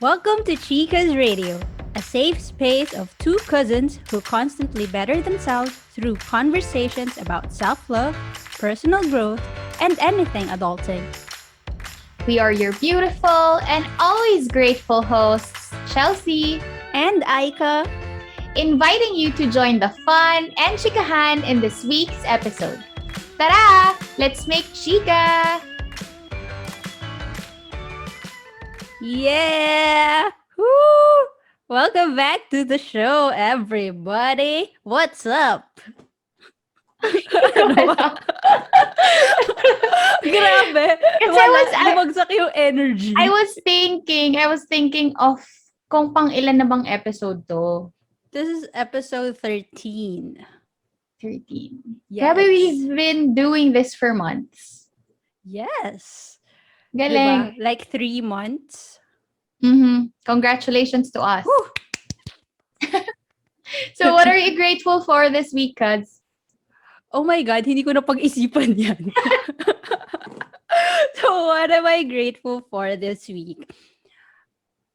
Welcome to Chica's Radio, a safe space of two cousins who constantly better themselves through conversations about self love, personal growth, and anything adulting. We are your beautiful and always grateful hosts, Chelsea, And Aika, inviting you to join the fun and chikahan in this week's episode. Tara! Let's make chika! yeah! Woo! Welcome back to the show, everybody. What's up? Ano ba? Grabe. Kasi Wala. Bumagsak yung energy. I was thinking of kung pang ilan na bang episode to. This is episode 13. 13. Yes. Grabe, we've been doing this for months. Yes. Galing. Diba? Like 3 months. Congratulations to us. Woo! So what are you grateful for this week, Cuds? Oh my God, hindi ko na pag-isipan yan. So what am I grateful for this week?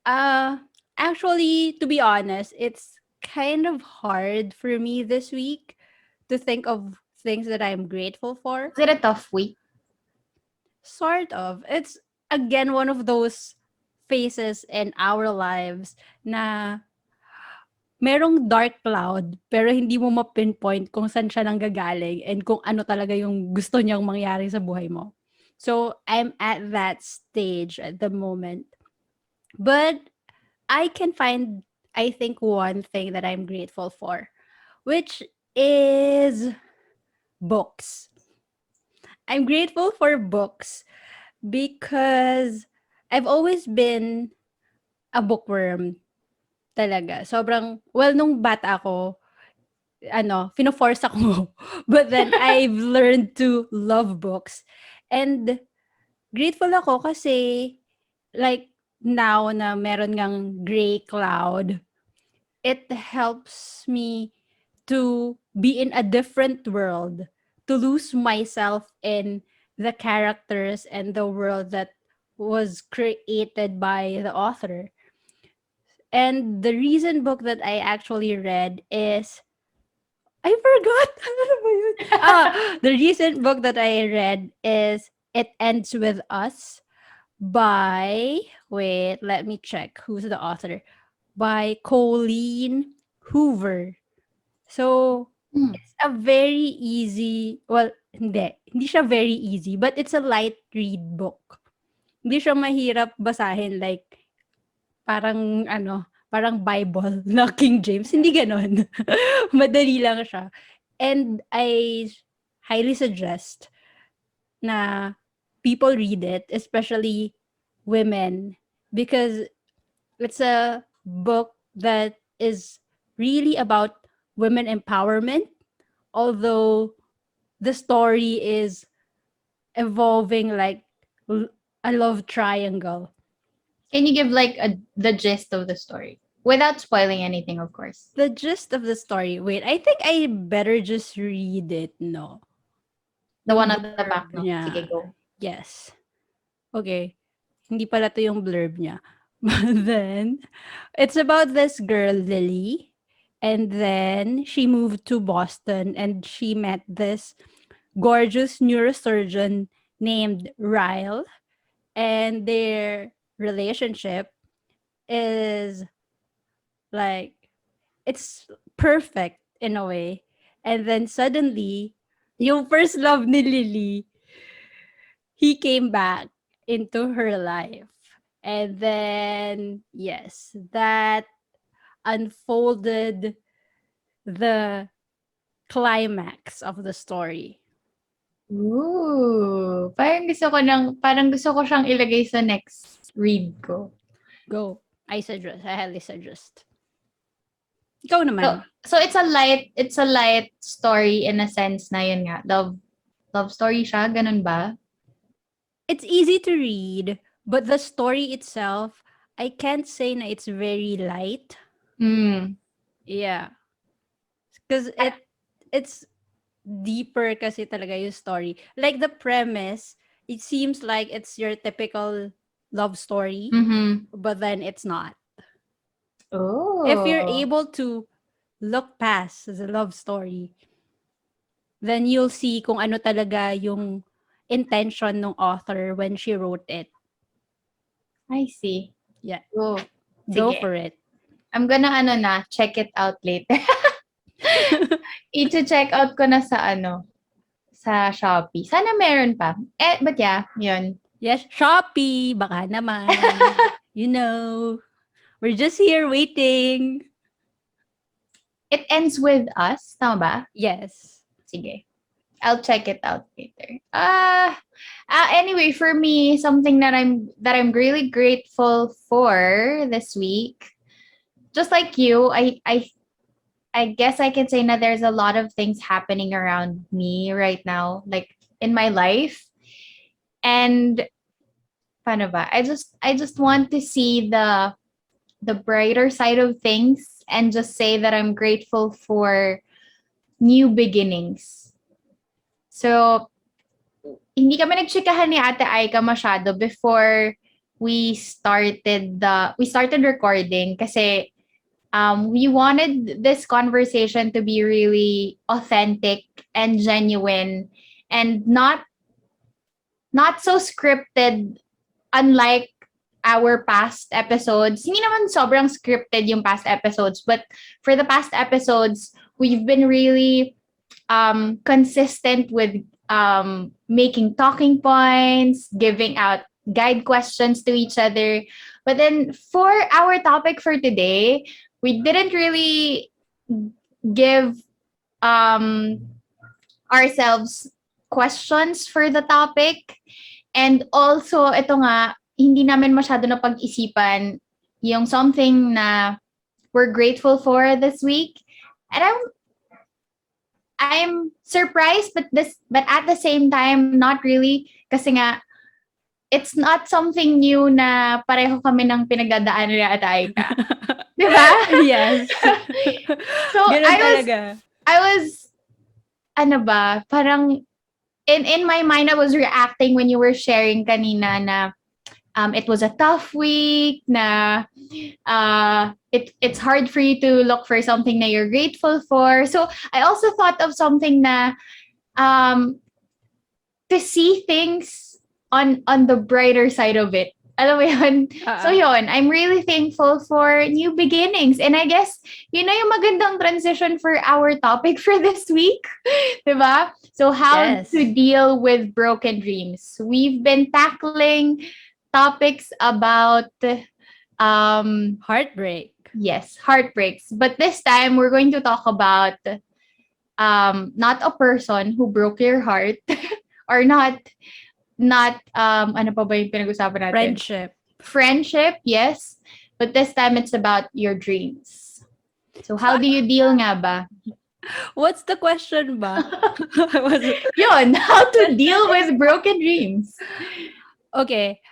Actually, to be honest, it's kind of hard for me this week to think of things that I'm grateful for. Was it a tough week? Sort of. It's again one of those phases in our lives na merong dark cloud pero hindi mo ma-pinpoint kung saan siya nanggagaling and kung ano talaga yung gusto niyang mangyari sa buhay mo. So, I'm at that stage at the moment. But I can find, I think, one thing that I'm grateful for, which is books. I'm grateful for books because I've always been a bookworm talaga. Sobrang, well, nung bata ako, fino-force ako. But then, I've learned to love books. And grateful ako kasi, like, now na meron ngang gray cloud, it helps me to be in a different world, to lose myself in the characters and the world that was created by the author. And the recent book that I actually read is I forgot. Ano ba yun? The recent book that I read is It Ends With Us by, wait, let me check who's the author. By Colleen Hoover. So, it's a very easy, well, hindi siya very easy, but it's a light read book. Hindi siya mahirap basahin like parang Bible na King James. Hindi ganon. Madali lang siya. And I highly suggest na people read it, especially women, because it's a book that is really about women empowerment, although the story is evolving like a love triangle. Can you give like the gist of the story? Without spoiling anything, of course. The gist of the story. Wait, I think I better just read it, no? The one at the back, no? Yeah. Sige, go. Yes. Okay. Hindi pala to yung blurb niya. But then, it's about this girl, Lily. And then, she moved to Boston and she met this gorgeous neurosurgeon named Ryle. And their relationship is like, it's perfect in a way. And then suddenly, yung first love ni Lily, he came back into her life. And then, yes, that unfolded the climax of the story. Ooh. Parang gusto ko siyang ilagay sa next read ko. Go. I highly suggest. Ikaw naman. So it's a light story in a sense na yun nga. Love story siya, ganun ba? It's easy to read, but the story itself, I can't say na it's very light. Yeah. Because it's deeper kasi talaga yung story. Like the premise, it seems like it's your typical love story, Mm-hmm. but then it's not. If you're Oh, able to look past the love story, then you'll see kung ano talaga yung intention ng author when she wrote it. I see. Yeah, Oh, go sige. for it. I'm gonna check it out later. I-check out ko na sa Shopee. Sana meron pa. But yeah, yun. Yes, Shopee, baka naman. You know, we're just here waiting. It ends with us, tama ba? Yes. Sige. I'll check it out later. Anyway, for me, something that I'm really grateful for this week. Just like you, I guess I can say that there's a lot of things happening around me right now, like in my life. And paano ba? I just want to see the brighter side of things and just say that I'm grateful for new beginnings. So, hindi kami nagchikahan ni Ate Aika masyado before we started recording kasi we wanted this conversation to be really authentic and genuine and not so scripted, unlike our past episodes. Hindi naman sobrang scripted yung past episodes, but for the past episodes, we've been really consistent with making talking points, giving out guide questions to each other. But then for our topic for today, we didn't really give um, ourselves questions for the topic. And also, ito nga, hindi namin masyado na pag-isipan yung something na we're grateful for this week. And I'm surprised, but at the same time, not really. Kasi nga, it's not something new na pareho kami ng pinagdadaanan ni Ate Aika. Diba? Yes. So, Ganun I talaga. was, ano ba, parang, in my mind, I was reacting when you were sharing kanina na it was a tough week, na it's hard for you to look for something that you're grateful for. So, I also thought of something na to see things on the brighter side of it. Alam mo yun? So yun, I'm really thankful for new beginnings. And I guess, yun na yung magandang transition for our topic for this week. Diba? So how Yes. to deal with broken dreams. We've been tackling topics about Heartbreak. yes, heartbreaks. But this time we're going to talk about not a person who broke your heart or not ano pa ba yung pinag-usapan natin? Friendship, yes. But this time it's about your dreams. So how do you deal nga ba? What's the question ba? Yun, how to deal with broken dreams. Okay.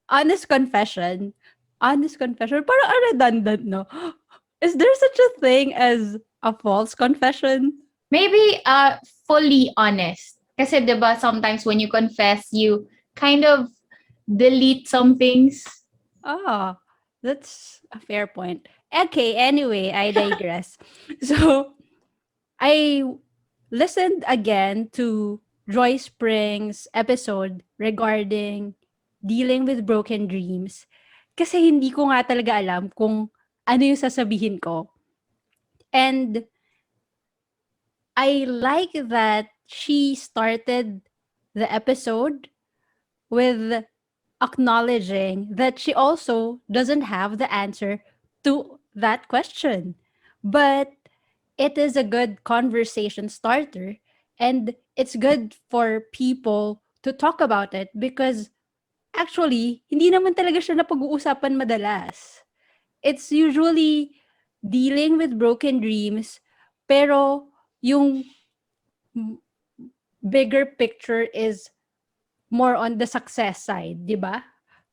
Honest confession, parang redundant, no? Is there such a thing as a false confession? Maybe fully honest. Kasi 'di ba sometimes when you confess, you kind of delete some things. Ah, that's a fair point. Okay, anyway, I digress. So, I listened again to Joy Spring's episode regarding dealing with broken dreams kasi hindi ko nga talaga alam kung ano yung sasabihin ko. And I like that she started the episode with acknowledging that she also doesn't have the answer to that question. But it is a good conversation starter and it's good for people to talk about it because actually, hindi naman talaga siya napag-uusapan madalas. It's usually dealing with broken dreams, pero yung bigger picture is more on the success side, di ba?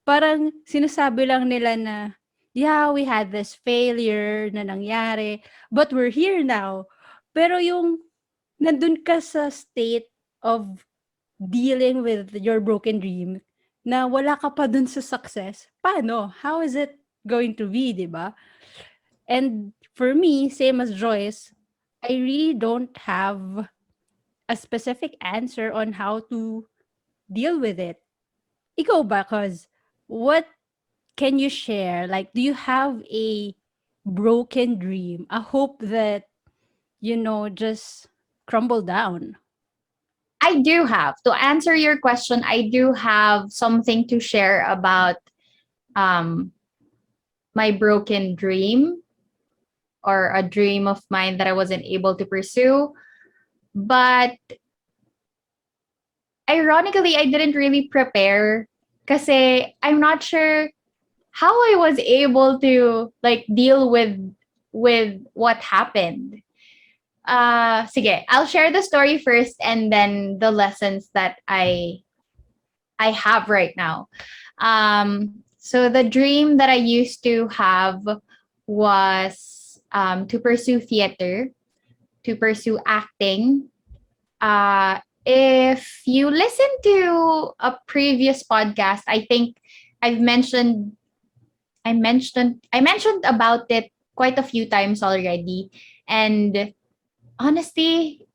Parang sinasabi lang nila na, yeah, we had this failure na nangyari, but we're here now. Pero yung nandun ka sa state of dealing with your broken dream, na wala ka pa dun sa success, paano? How is it going to be, di ba? And for me, same as Joyce, I really don't have a specific answer on how to deal with it. Ikaw ba? Cause what can you share? Like, do you have a broken dream, a hope that, just crumble down? I do have to answer your question. I do have something to share about um, my broken dream or a dream of mine that I wasn't able to pursue. But ironically, I didn't really prepare because I'm not sure how I was able to like deal with what happened. Sige, I'll share the story first and then the lessons that I have right now. So the dream that I used to have was to pursue theater, to pursue acting. If you listen to a previous podcast, I think I've mentioned I mentioned about it quite a few times already. And honestly,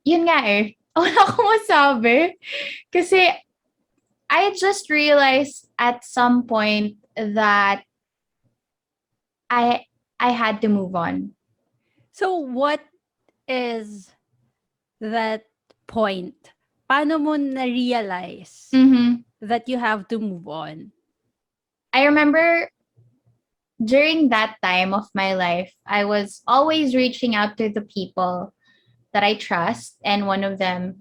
yun nga eh. Wala akong masabi. Kasi I just realized at some point that I I had to move on. So what is that point? Paano mo na-realize Mm-hmm. that you have to move on? I remember during that time of my life, I was always reaching out to the people that I trust, and one of them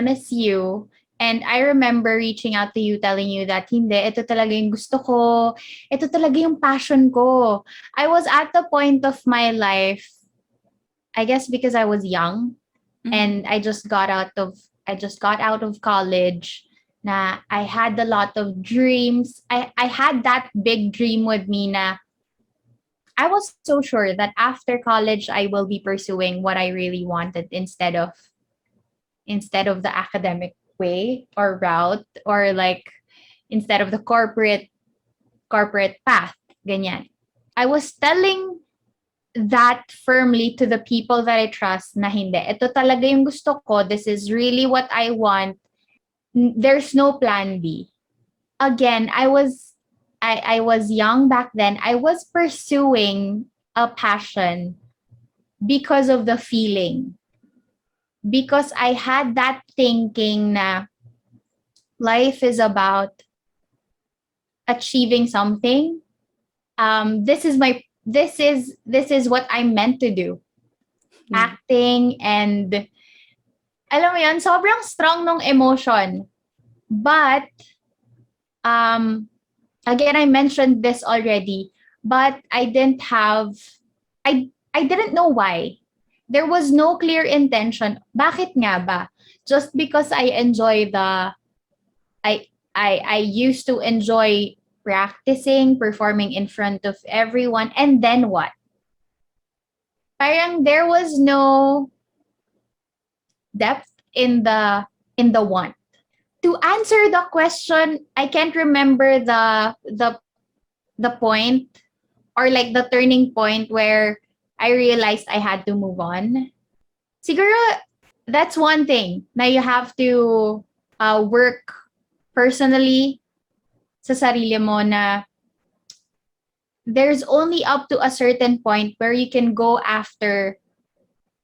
is you. And I remember reaching out to you, telling you that hindi, ito talaga yung gusto ko, ito talaga yung passion ko. I was at the point of my life, I guess because I was young, and I just got out of college. Na I had a lot of dreams. I had that big dream with me na I was so sure that after college I will be pursuing what I really wanted instead of the academic way or route, or like instead of the corporate path. Ganyan. I was telling that firmly to the people that I trust na hindi. Ito talaga yung gusto ko. This is really what I want. There's no plan B. Again, I was young back then. I was pursuing a passion because of the feeling. Because I had that thinking na life is about achieving something. This is what I'm meant to do. Acting, and alam mo yun, sobrang strong nung emotion. But again, I mentioned this already, but I didn't know why. There was no clear intention. Bakit nga ba? Just because I used to enjoy practicing, performing in front of everyone, and then what? Parang there was no depth in the want. To answer the question, I can't remember the point, or like the turning point where I realized I had to move on. Siguro that's one thing na you have to work personally sa sarili mo, na there's only up to a certain point where you can go after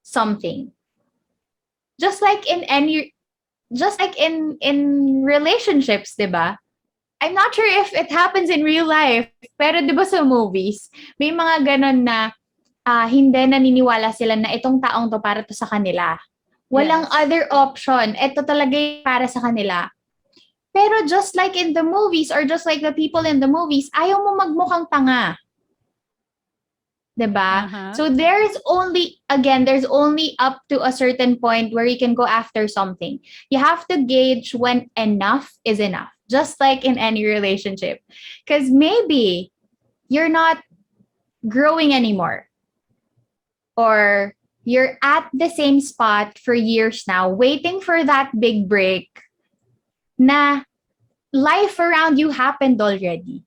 something. Just like in relationships, 'di ba? I'm not sure if it happens in real life, pero 'di ba sa movies, may mga ganun na hindi naniniwala sila na itong taong to para to sa kanila. Walang Yes. other option. Ito talaga yung para sa kanila. Pero just like in the movies, or just like the people in the movies, ayaw mo magmukhang tanga. 'Di ba? Uh-huh. So there's only up to a certain point where you can go after something. You have to gauge when enough is enough, just like in any relationship. Because maybe you're not growing anymore, or you're at the same spot for years now, waiting for that big break na life around you happened already.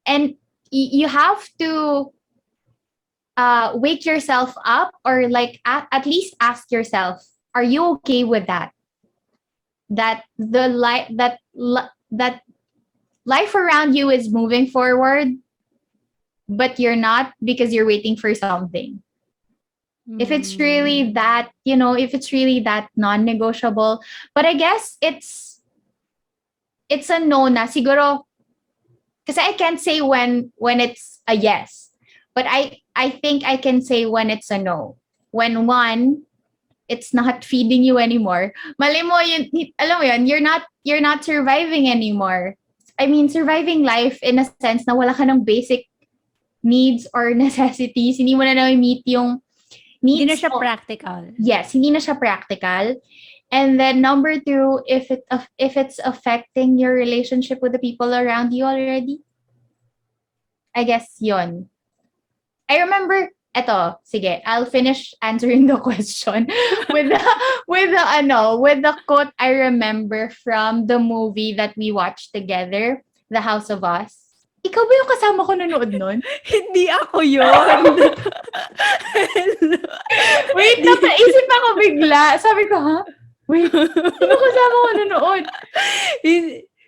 And you have to wake yourself up, or like at least ask yourself, are you okay with that? That the that life around you is moving forward, but you're not, because you're waiting for something. If it's really that, if it's really that non-negotiable. But I guess it's a no na siguro, kasi I can't say when it's a yes. But I think I can say when it's a no. When one, it's not feeding you anymore. Mali mo yun, alam mo yun, you're not surviving anymore. I mean, surviving life in a sense na wala ka ng basic needs or necessities. Hindi mo na na-meet yung needs. Hindi na siya practical. Yes, hindi na siya practical. And then number 2, if it's affecting your relationship with the people around you already, I guess yon. I remember, sige, I'll finish answering the question with the quote I remember from the movie that we watched together, The House of Us. Ikaw ba yung kasama ko nanood nun? Hindi ako yun. Wait, napaisip ako bigla. Sabi ko, ha? Wait, sino kasama ko nanood?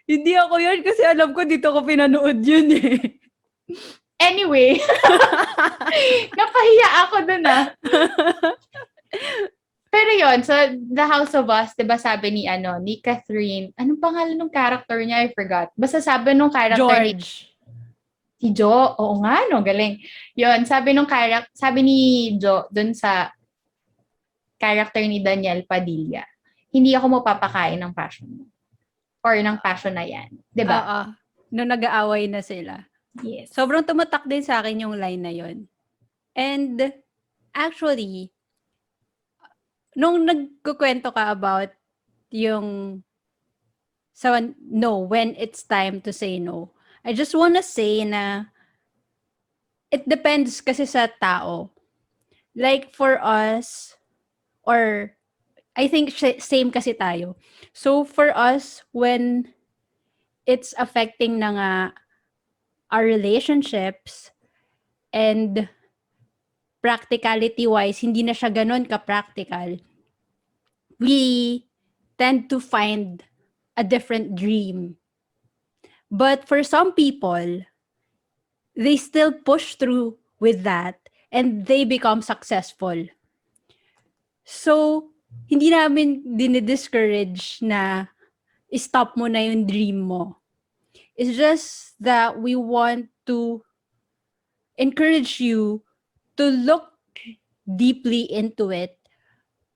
Hindi ako yun kasi alam ko dito ko pinanood yun eh. Anyway, napahiya ako dun Pero yon, so The House of Us, 'di ba sabi ni Catherine, anong pangalan ng character niya? I forgot. Basta sabi nung character George. Si Jo, oo nga, no, galing. Yon, sabi ni Jo dun sa character ni Daniel Padilla, hindi ako mapapakain ng passion mo. Or ng passion na yan. 'Di ba? Oo. Nung nag-aaway na sila. Yes. Sobrang tumatak din sa akin yung line na yun. And actually, nung nagkukwento ka about yung when it's time to say no, I just wanna say na it depends kasi sa tao. Like for us, or I think same kasi tayo. So for us, when it's affecting na nga our relationships, and practicality-wise, hindi na siya ganun ka-practical, we tend to find a different dream. But for some people, they still push through with that and they become successful. So, hindi namin dinidiscourage na stop mo na yung dream mo. It's just that we want to encourage you to look deeply into it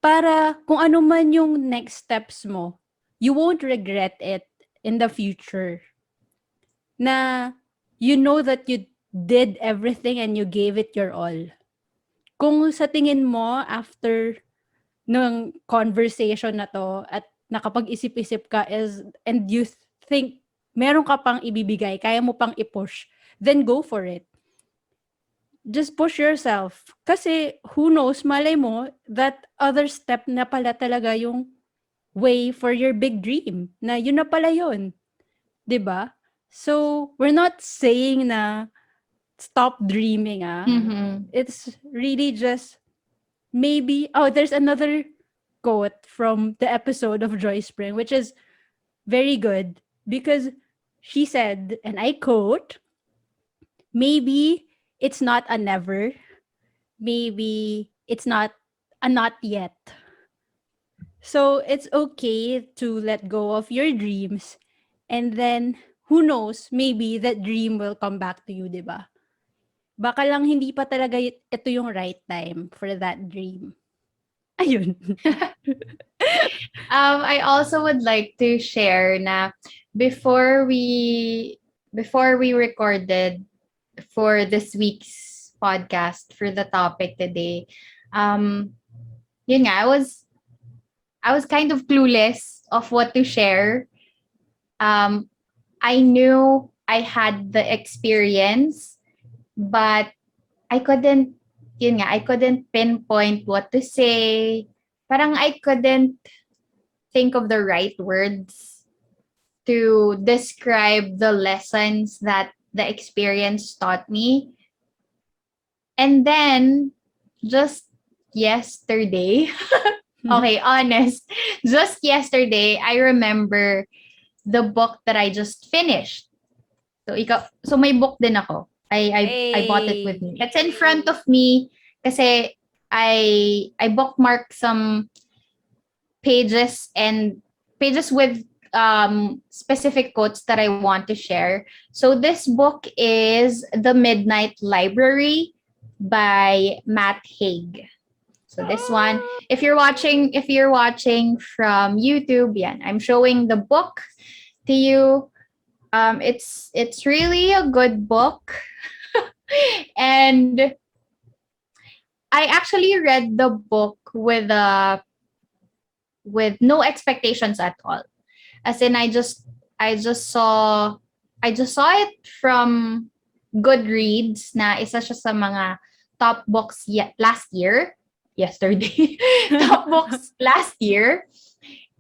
para kung ano man yung next steps mo, you won't regret it in the future. Na you know that you did everything and you gave it your all. Kung sa tingin mo after ng conversation na to at nakapag-isip-isip ka and you think meron ka pang ibibigay, kaya mo pang i-push, then go for it. Just push yourself. Kasi who knows, malay mo, that other step na pala talaga yung way for your big dream. Na yun na pala yun. 'Di ba? So, we're not saying na stop dreaming. Mm-hmm. It's really just maybe, there's another quote from the episode of Joy Spring, which is very good because she said, and I quote, maybe it's not a never, maybe it's not a not yet. So it's okay to let go of your dreams, and then who knows, maybe that dream will come back to you, diba? Baka lang hindi pa talaga ito yung right time for that dream. Ayun. I also would like to share na before we recorded for this week's podcast for the topic today, yun nga, I was kind of clueless of what to share. I knew I had the experience, but I couldn't pinpoint what to say. Parang I couldn't think of the right words to describe the lessons that the experience taught me. And then, just yesterday, okay, honest, just yesterday, I remember the book that I just finished. So may book din ako. I bought it with Hey. me. It's in front of me kasi I bookmarked some pages with specific quotes that I want to share. So this book is The Midnight Library by Matt Haig. So this one, if you're watching from YouTube, yeah, I'm showing the book to you. It's really a good book. And I actually read the book with no expectations at all. As in I just saw it from Goodreads na isa siya sa mga top books last year. Yesterday. Top books last year.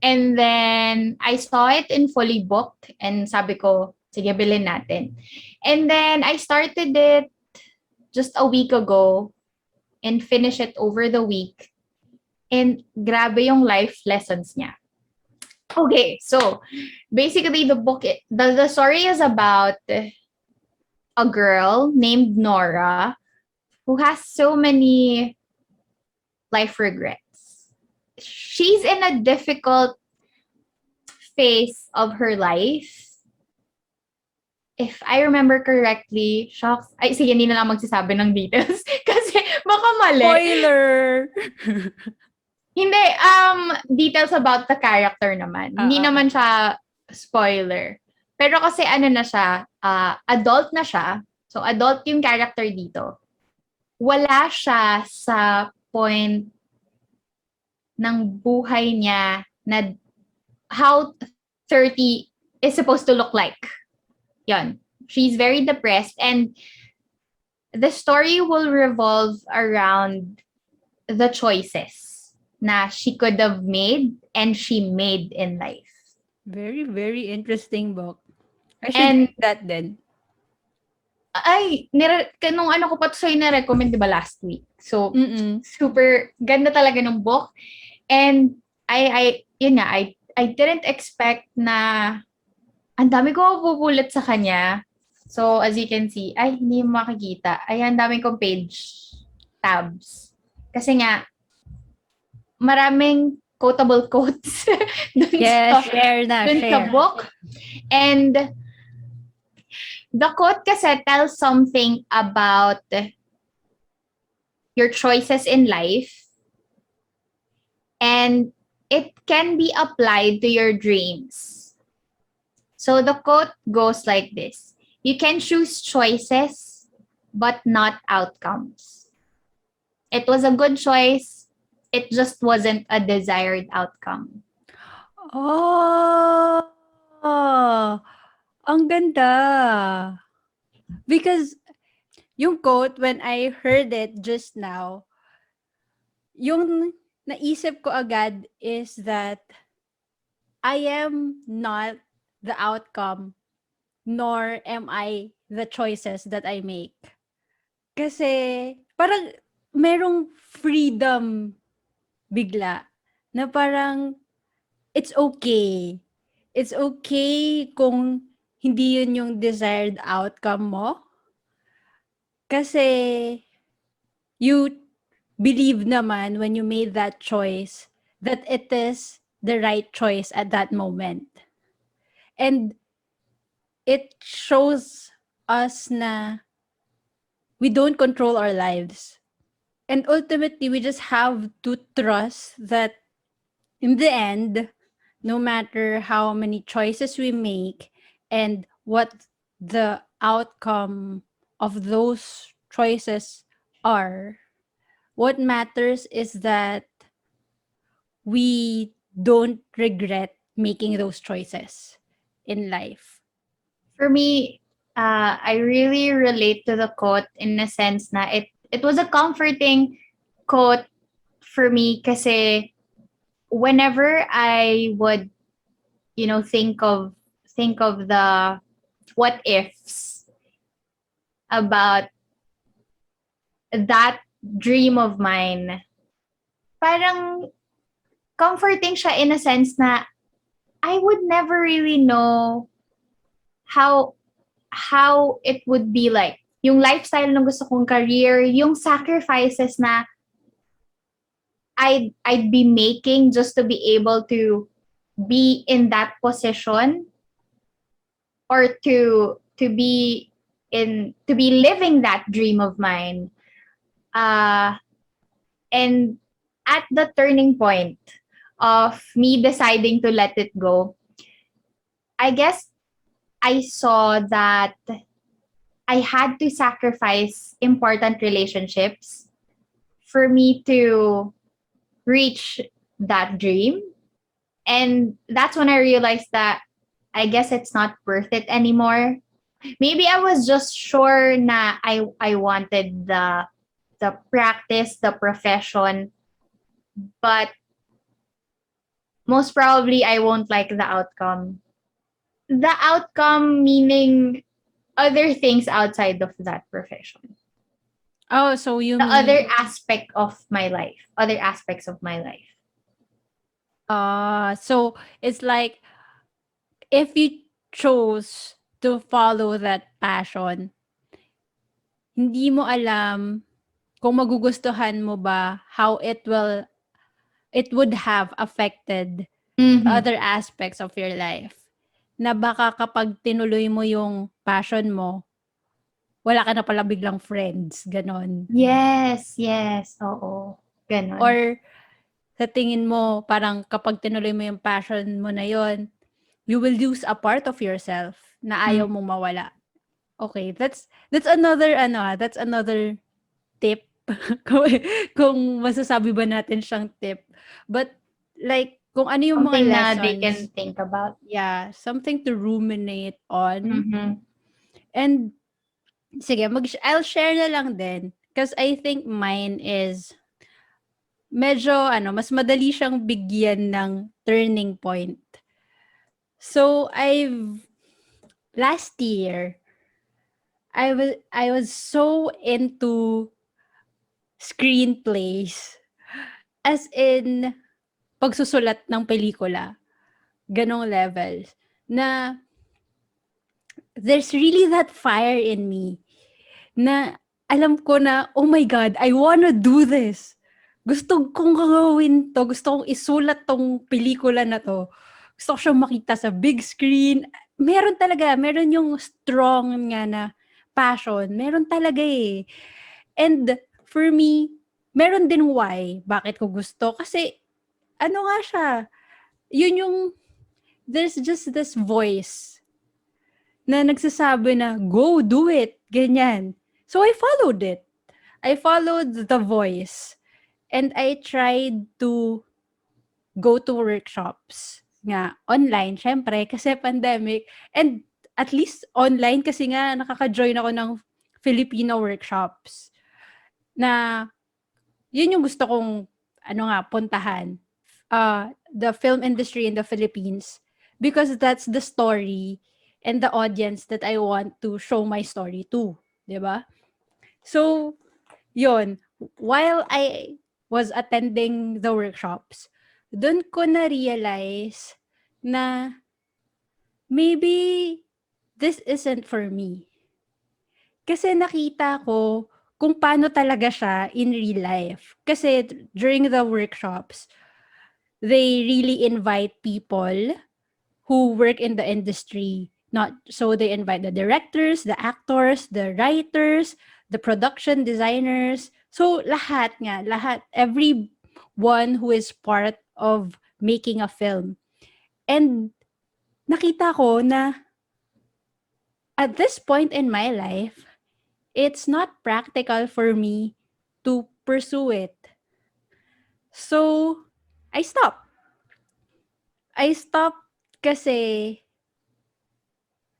And then I saw it in fully booked and sabi ko, sige, bilhin natin. And then I started it just a week ago and finished it over the week. And grabe yung life lessons niya. Okay, so basically the story is about a girl named Nora who has so many life regrets. She's in a difficult phase of her life. If I remember correctly, shocks. Ay, sige, hindi na lang magsasabi ng details kasi baka mali. Spoiler! Hindi, details about the character naman. Hindi naman siya spoiler. Pero kasi ano na siya, adult na siya. So, adult yung character dito. Wala siya sa point ng buhay niya na how 30 is supposed to look like. Yon. She's very depressed and the story will revolve around the choices na she could have made and she made in life. Very, very interesting book. I should And read that then. nung ano ko pa to sa'yo na-recommend, di ba, last week? So, Mm-mm. super ganda talaga ng book. And yun nga, I didn't expect na ang dami ko bubulat sa kanya. So, as you can see, hindi mo makikita. Ang dami kong page tabs. Kasi nga, maraming quotable quotes dun Share sa book. And the quote kasi tells something about your choices in life. And it can be applied to your dreams. So the quote goes like this. You can choose choices, but not outcomes. It was a good choice. It just wasn't a desired outcome. Oh, ang ganda. Because yung quote, when I heard it just now, yung naisip ko agad is that I am not the outcome, nor am I the choices that I make. Kasi parang merong freedom bigla na parang it's okay. It's okay kung hindi yun yung desired outcome mo. Kasi you believe naman when you made that choice that it is the right choice at that moment. And it shows us na we don't control our lives. And ultimately, we just have to trust that in the end, no matter how many choices we make and what the outcome of those choices are, what matters is that we don't regret making those choices in life. For me, I really relate to the quote in a sense na it was a comforting quote for me kasi whenever I would, think of think of the what ifs about that dream of mine, parang comforting siya in a sense na I would never really know how it would be like. Yung lifestyle ng gusto kong career, yung sacrifices na I'd be making just to be able to be in that position, or to be living that dream of mine. And at the turning point of me deciding to let it go, I guess I saw that I had to sacrifice important relationships for me to reach that dream. And that's when I realized that I guess it's not worth it anymore. Maybe I was just sure na I wanted the practice, the profession, but most probably I won't like the outcome. The outcome meaning other things outside of that profession. Oh, so you The mean, other aspect of my life, other aspects of my life. so it's like if you chose to follow that passion, hindi mo alam kung magugustuhan mo ba how it would have affected Mm-hmm. other aspects of your life. Na baka kapag tinuloy mo yung passion mo, wala ka na pala biglang friends, ganon. Yes, yes. Oo. Ganon. Or sa tingin mo, parang kapag tinuloy mo yung passion mo na yon, you will lose a part of yourself na ayaw mong mawala. Okay, that's that's another tip. kung masasabi ba natin siyang tip. But like kung ano yung mga Something na they can lessons, think about. yeah, something to ruminate on. Mm-hmm. And sige, I'll share na lang din because I think mine is medyo mas madali siyang bigyan ng turning point. So last year I was so into screenplays, as in pagsusulat ng pelikula, ganong levels, na there's really that fire in me na alam ko na, oh my God, I wanna do this. Gusto kong gawin to. Gusto kong isulat tong pelikula na to. Gusto ko siyang makita sa big screen. Meron yung strong nga na passion. Meron talaga eh. And for me, meron din why. Bakit ko gusto? Kasi, ano nga siya, yun yung, there's just this voice na nagsasabi na, go, do it, ganyan. So I followed it. I followed the voice. And I tried to go to workshops nga online, syempre, kasi pandemic. And at least online kasi nga nakaka-join ako ng Filipino workshops na yun yung gusto kong puntahan. The film industry in the Philippines, because that's the story and the audience that I want to show my story to, 'di ba? So, yun, while I was attending the workshops, doon ko na-realize na maybe this isn't for me. Kasi nakita ko kung paano talaga siya in real life. Kasi during the workshops, they really invite people who work in the industry. So they invite the directors, the actors, the writers, the production designers. So lahat, everyone who is part of making a film. And nakita ko na at this point in my life, it's not practical for me to pursue it. So I stopped. Kasi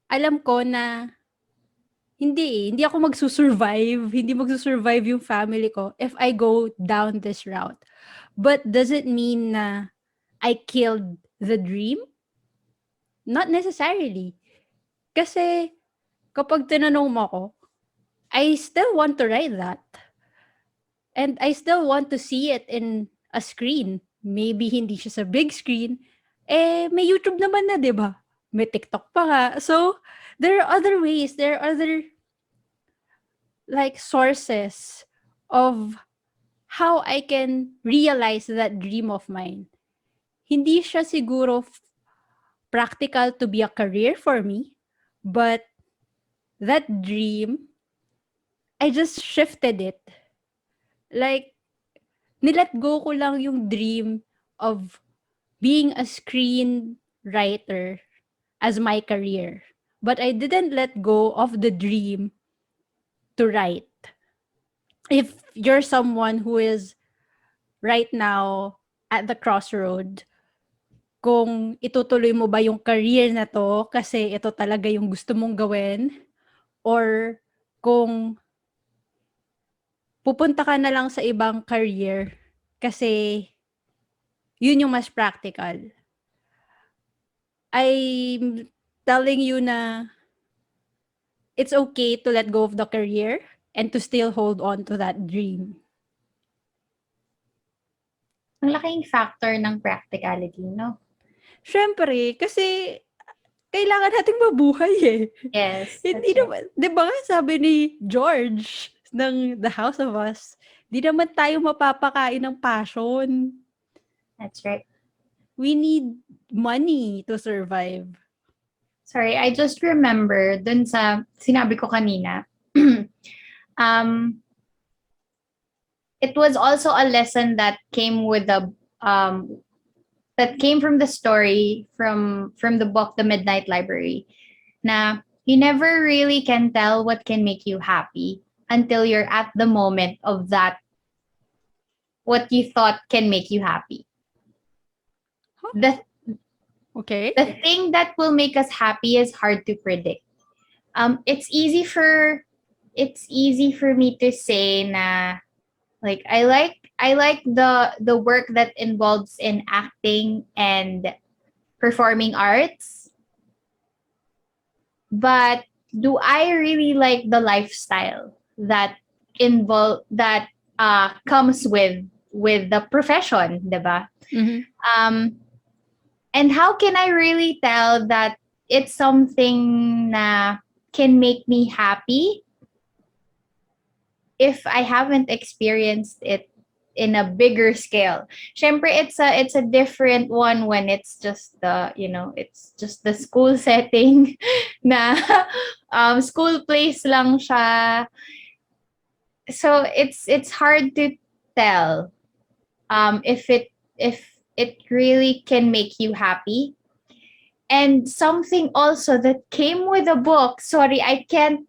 alam ko na hindi ako hindi magsusurvive yung family ko if I go down this route. But does it mean na I killed the dream? Not necessarily. Kasi kapag tinanong mo ako, I still want to write that. And I still want to see it in a screen. Maybe hindi siya sa big screen. May YouTube naman na, di ba? May TikTok pa nga. So, there are other ways. There are other like sources of how I can realize that dream of mine. Hindi siya siguro practical to be a career for me, but that dream, I just shifted it. Like, nilet go ko lang yung dream of being a screenwriter as my career. But I didn't let go of the dream to write. If you're someone who is right now at the crossroad, kung itutuloy mo ba yung career na to kasi ito talaga yung gusto mong gawin, or kung pupunta ka na lang sa ibang career kasi yun yung mas practical. I'm telling you na it's okay to let go of the career and to still hold on to that dream. Ang laking factor ng practicality, no? Syempre, kasi kailangan nating mabuhay eh. Yes, Hindi that's right. naman, di ba nga sabi ni George ng The House of Us, di naman tayo mapapakain ng passion. That's right. We need money to survive. Sorry, I just remember dun sa sinabi ko kanina. It was also a lesson that came with the that came from the story from the book The Midnight Library. Na you never really can tell what can make you happy until you're at the moment of that what you thought can make you happy. The Okay? the thing that will make us happy is hard to predict. It's easy for me to say na like I like the work that involves in acting and performing arts. But do I really like the lifestyle that comes with the profession, diba? Mm-hmm. And how can I really tell that it's something na can make me happy if I haven't experienced it in a bigger scale? Syempre, it's a different one when it's just it's just the school setting na school place lang siya. So it's hard to tell if it really can make you happy. And something also that came with the book, sorry, I can't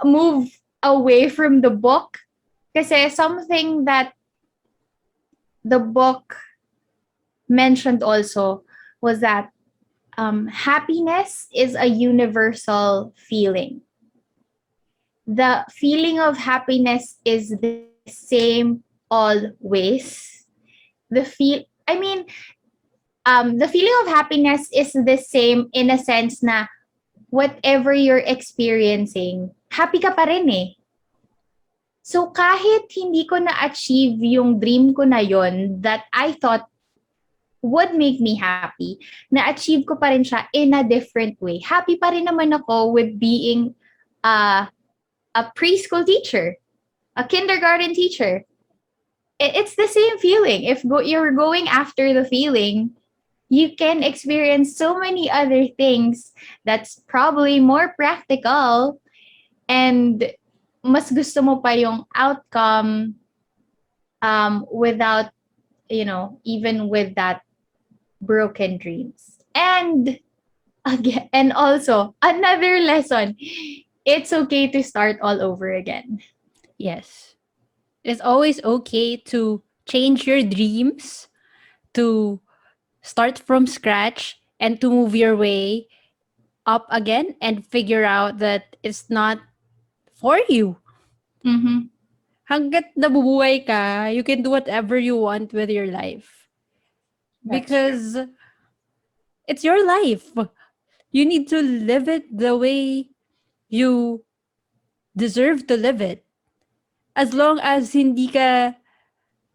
move away from the book kasi something that the book mentioned also was that happiness is a universal feeling. The feeling of happiness is the same always. The feeling of happiness is the same in a sense na whatever you're experiencing, happy ka pa rin eh. So kahit hindi ko na-achieve yung dream ko na yon that I thought would make me happy, na-achieve ko pa rin siya in a different way. Happy pa rin naman ako with being a preschool teacher, a kindergarten teacher. It's the same feeling. If you're going after the feeling, you can experience so many other things that's probably more practical and mas gusto mo pa yung outcome without, even with that broken dreams. And again, and also another lesson, it's okay to start all over again. Yes. It's always okay to change your dreams, to start from scratch, and to move your way up again and figure out that it's not for you. Mm-hmm. Hanggat nabubuhay ka, you can do whatever you want with your life. That's Because it's your life. You need to live it the way you deserve to live it. As long as hindi ka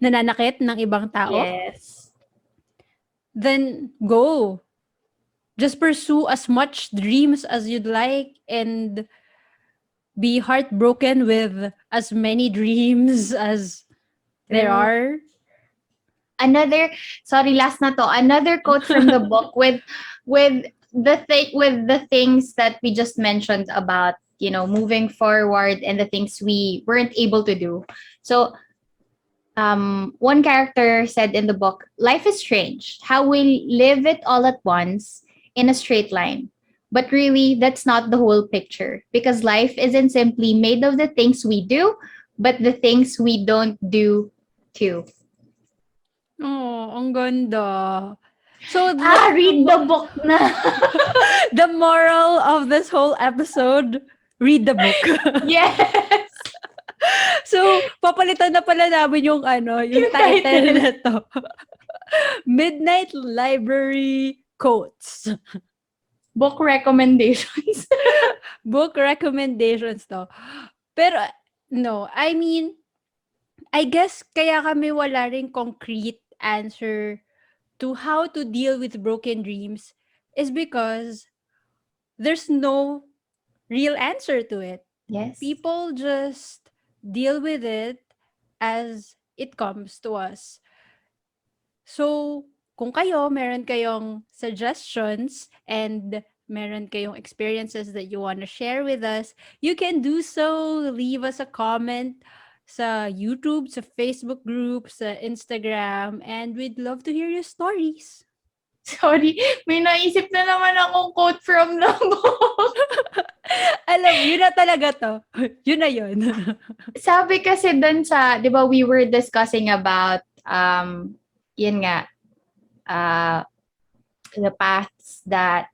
nananakit ng ibang tao, Yes. then go. Just pursue as much dreams as you'd like and be heartbroken with as many dreams as there True. are. Last na to. Another quote from the book with the things that we just mentioned about, moving forward and the things we weren't able to do. So one character said in the book, life is strange how we live it all at once in a straight line. But really, that's not the whole picture because life isn't simply made of the things we do, but the things we don't do too. Oh, ang ganda. So Read the book na. the moral of this whole episode, read the book. Yes. So, papalitan na pala namin yung Yung title title. na to. Midnight Library Quotes. Book recommendations. Book recommendations to. Pero, no, I mean, I guess kaya kami wala ring concrete answer to how to deal with broken dreams is because there's no real answer to it. Yes. People just deal with it as it comes to us. So, kung meron kayong suggestions and meron kayong experiences that you want to share with us, you can do so. Leave us a comment sa YouTube, sa Facebook group, sa Instagram, and we'd love to hear your stories. Sorry, may naisip na naman akong quote from the book. Alam, yun na talaga to. Yun na yun. Sabi kasi dun sa, di ba, we were discussing about, yun nga, the paths that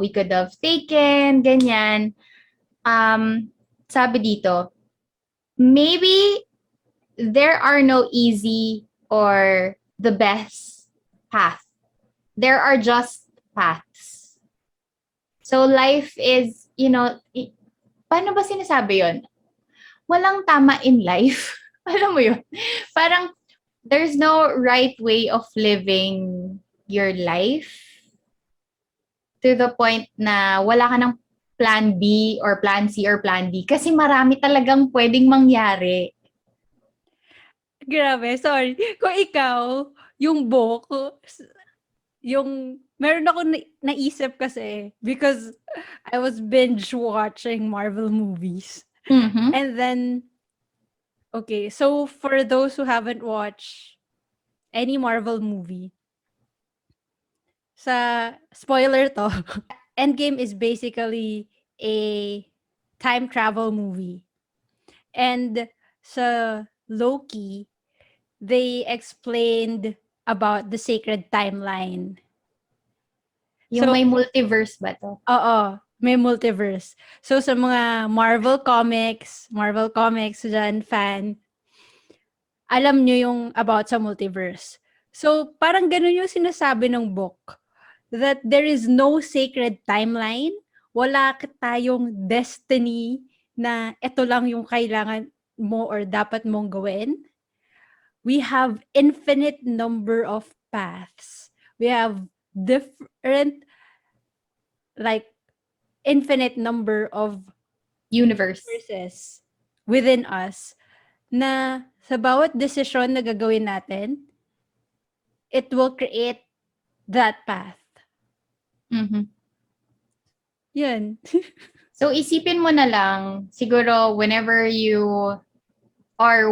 we could have taken, ganyan. Sabi dito, maybe there are no easy or the best path. There are just paths. So life is, paano ba sinasabi yun? Walang tama in life. Alam mo yun? Parang there's no right way of living your life to the point na wala ka ng plan B or plan C or plan D kasi marami talagang pwedeng mangyari. Grabe, sorry. Kung ikaw, yung book, meron ako naisip kasi because I was binge watching Marvel movies. Mm-hmm. And then, okay, so for those who haven't watched any Marvel movie, sa spoiler to, Endgame is basically a time travel movie. And sa Loki, they explained about the sacred timeline. Yung may multiverse ba to? Oo, may multiverse. So sa mga Marvel Comics dyan, fan, alam nyo yung about sa multiverse. So parang ganun yung sinasabi ng book. That there is no sacred timeline. Wala tayong destiny na ito lang yung kailangan mo or dapat mong gawin. We have infinite number of paths. We have different, infinite number of universes within us na sa bawat desisyon na gagawin natin, it will create that path. Mm-hmm. Yun. So, isipin mo na lang, siguro whenever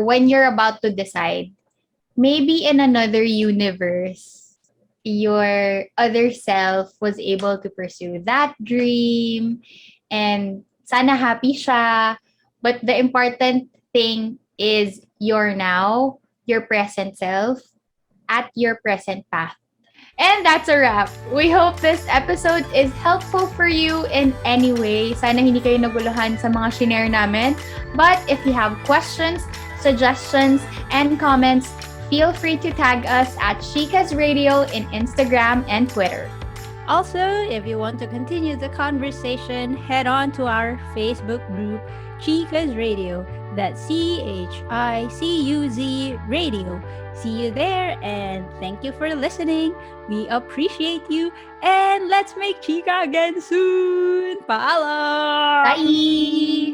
when you're about to decide, maybe in another universe, your other self was able to pursue that dream and sana happy siya. But the important thing is your present self at your present path. And that's a wrap. We hope this episode is helpful for you in any way. Sana hindi kayo naguluhan sa mga shinare namin. But if you have questions, suggestions, and comments, Feel free to tag us at Chicas Radio in Instagram and Twitter. Also, if you want to continue the conversation, head on to our Facebook group, Chicas Radio. That's CHICUZ Radio. See you there, and thank you for listening. We appreciate you, and let's make Chica again soon. Paalam! Bye!